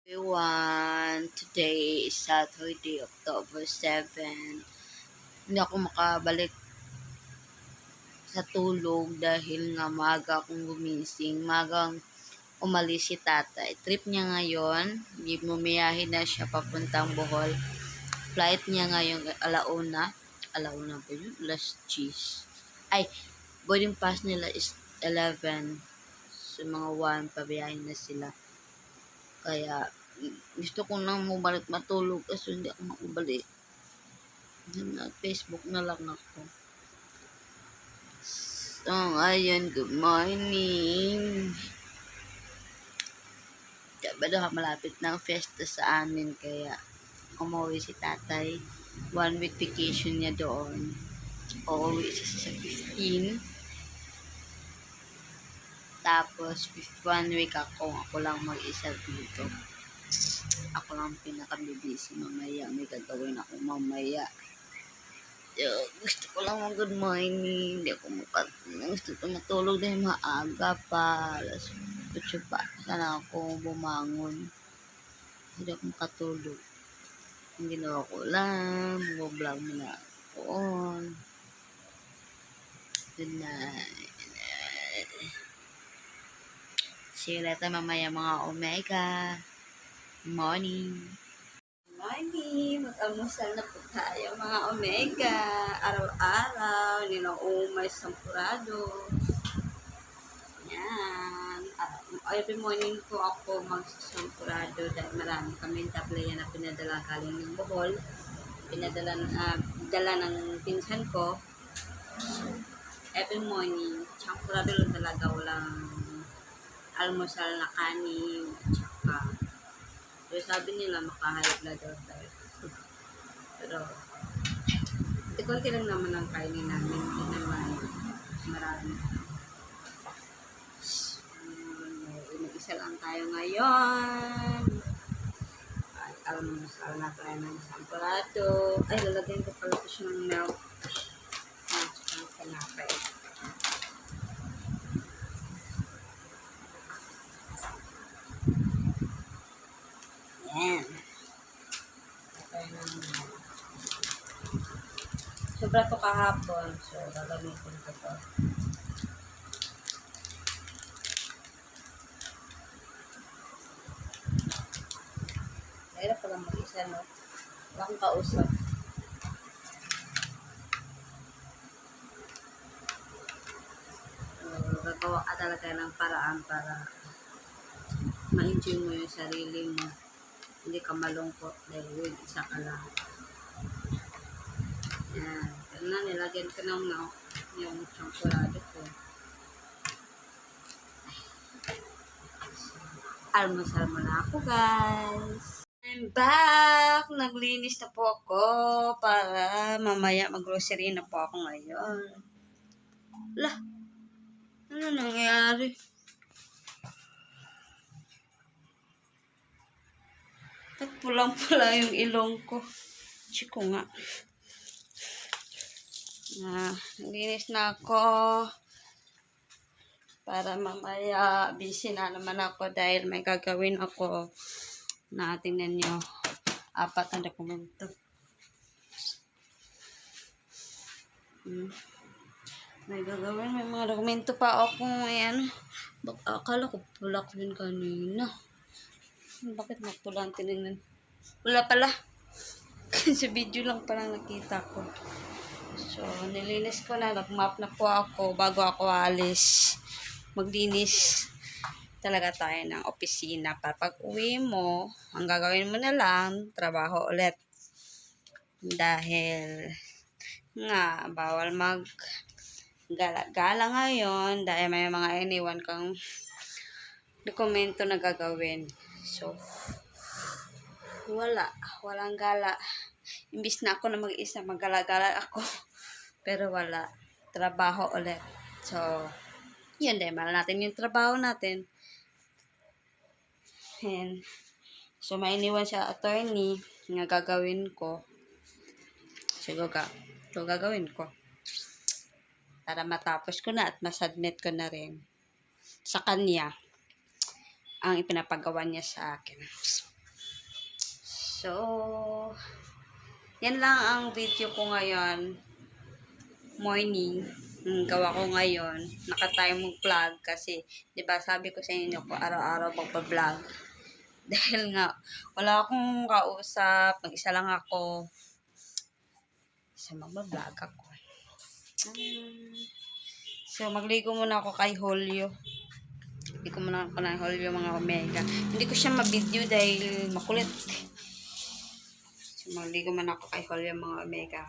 Everyone, today is Saturday, October 7. Hindi ako makabalik sa tulog dahil nga maaga akong gumising. Magang umalis si tatay. Trip niya ngayon, bumiyahin na siya papuntang Bohol. Flight niya ngayon alauna. Alauna ba yun? Last cheese. Ay, boarding pass nila is 11. So mga 1, pabiyahin na sila. Kaya, gusto ko nang bumalik matulog kasi hindi ako makabalik. Nag-Facebook na lang ako. So, ayun, good morning. Diba malapit na ang fiesta sa amin, kaya umuwi si tatay. 1 week vacation niya doon. Uuwi siya sa 15. Tapos, 1 week ako lang mag-isa dito. Ako lang pinaka-busy mamaya. May gagawin ako mamaya. Gusto ko lang mag good morning. Hindi ako gusto ko matulog dahil maaga pa. Alas 8 pa. Sana ako bumangon. Hindi ako makatulog. Ang ginawa ko lang. Mag-vlog muna ako. Good night. See you later mamaya mga Omega. Morning. Mag-almusal na po tayo mga Omega. Araw-araw, ninaumay sampurado. Yan. Every morning po ako magsasampurado dahil marami kami tablaya na pinadala galing ng Bohol. Dala ng pinsan ko. Every morning, sampurado lang talaga, walang almusal na kanin at saka pero sabi nila maka-high blood daw tayo. Pero konti lang naman ang kainin namin. Hindi naman marami. Mag-isa lang tayo ngayon. At almusal na tayo ng sampurado. Ay, lalagyan ko pala ito siya ng milk. At saka ng kanapay. Yan. Sobra to kahapon. So, gagamitin ko to. Mahirap pa lang mag-isa, no? Wala akong kausap. So, gagawa ka talaga ng paraan para ma-enjoy mo yung sarili mo. Hindi ka malungkot dahil isa ka lang. Yan. Pero na, nilagyan ko ng yung champurado ko. Almusal muna ako, guys. I'm back! Naglinis na po ako para mamaya mag-grocery na po ako ngayon. Lah! Ano nangyari? At pulang-pula yung ilong ko. Chiko nga. Naglinis na ako. Para mamaya busy na naman ako dahil may gagawin ako. Tingnan nyo. 4 na dokumento. May gagawin. May mga dokumento pa ako. Ayan. Akala ko pula ko yun kanina. Bakit magpula ang tinignan? Wala pala. Sa video lang palang nakita ko. So, nilinis ko na. Nag-map na po ako bago ako alis. Maglinis talaga tayo ng opisina. Para pag uwi mo, ang gagawin mo na lang, trabaho ulit. Dahil nga, bawal gala ngayon dahil may mga iniwan kang dokumento na gagawin. So, walang gala. Imbis na ako na mag-isa, maggala-gala ako. Pero wala. Trabaho ulit. So, yun dahil mahal natin yung trabaho natin. And, so, mainiwan siya attorney nga gagawin ko. So, gagawin ko. para matapos ko na at masubmit ko na rin sa kanya ang ipinapagawa niya sa akin. So, yan lang ang video ko ngayon. Morning. Gawa ko ngayon. Naka-time vlog kasi, di ba sabi ko sa inyo ko araw-araw magpa-vlog. Dahil nga, wala akong kausap. Mag-isa lang ako. So, magpa-vlog ako. So, magligo muna ako kay Julio. Hindi ko muna ako ng Julio mga Omega. Hindi ko siya ma-video dahil makulit. So, magligo muna ako kay Julio mga Omega.